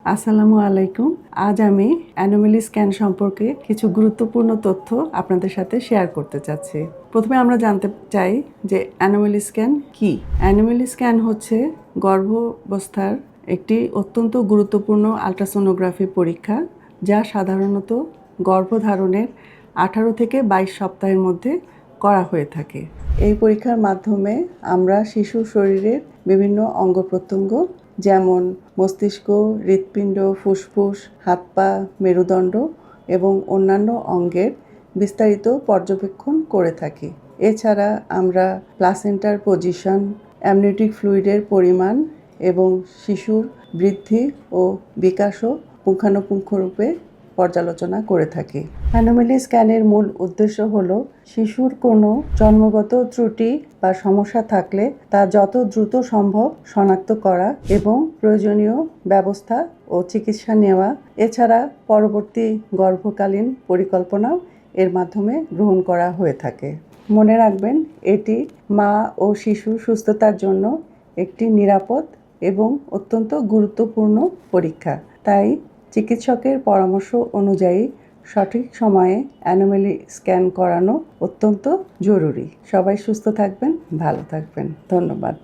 আসসালামু আলাইকুম। আজ আমি অ্যানোমেলি স্ক্যান সম্পর্কে কিছু গুরুত্বপূর্ণ তথ্য আপনাদের সাথে শেয়ার করতে চাচ্ছি। প্রথমে আমরা জানতে চাই যে অ্যানোমেলি স্ক্যান কী? অ্যানোমেলি স্ক্যান হচ্ছে গর্ভাবস্থার একটি অত্যন্ত গুরুত্বপূর্ণ আল্ট্রাসোনোগ্রাফি পরীক্ষা, যা সাধারণত গর্ভধারণের 18 থেকে 22 সপ্তাহের মধ্যে করা হয়ে থাকে। এই পরীক্ষার মাধ্যমে আমরা শিশুর শরীরের বিভিন্ন অঙ্গ-প্রত্যঙ্গ যেমন মস্তিষ্ক, হৃৎপিণ্ড, ফুসফুস, হাত পা, মেরুদণ্ড এবং অন্যান্য অঙ্গের বিস্তারিত পর্যবেক্ষণ করে থাকি। এছাড়া আমরা প্লাসেন্টার পজিশন, অ্যামনিওটিক ফ্লুইডের পরিমাণ এবং শিশুর বৃদ্ধি ও বিকাশও পুঙ্খানুপুঙ্খরূপে পর্যালোচনা করে থাকি। অ্যানোমেলি স্ক্যানের মূল উদ্দেশ্য হলো শিশুর কোনো জন্মগত ত্রুটি বা সমস্যা থাকলে তা যত দ্রুত সম্ভব শনাক্ত করা এবং প্রয়োজনীয় ব্যবস্থা ও চিকিৎসা নেওয়া। এছাড়া পরবর্তী গর্ভকালীন পরিকল্পনাও এর মাধ্যমে গ্রহণ করা হয়ে থাকে। মনে রাখবেন, এটি মা ও শিশুর সুস্থতার জন্য একটি নিরাপদ এবং অত্যন্ত গুরুত্বপূর্ণ পরীক্ষা। তাই চিকিৎসকের পরামর্শ অনুযায়ী সঠিক সময়ে অ্যানোমেলি স্ক্যান করানো অত্যন্ত জরুরি। সবাই সুস্থ থাকবেন, ভালো থাকবেন। ধন্যবাদ।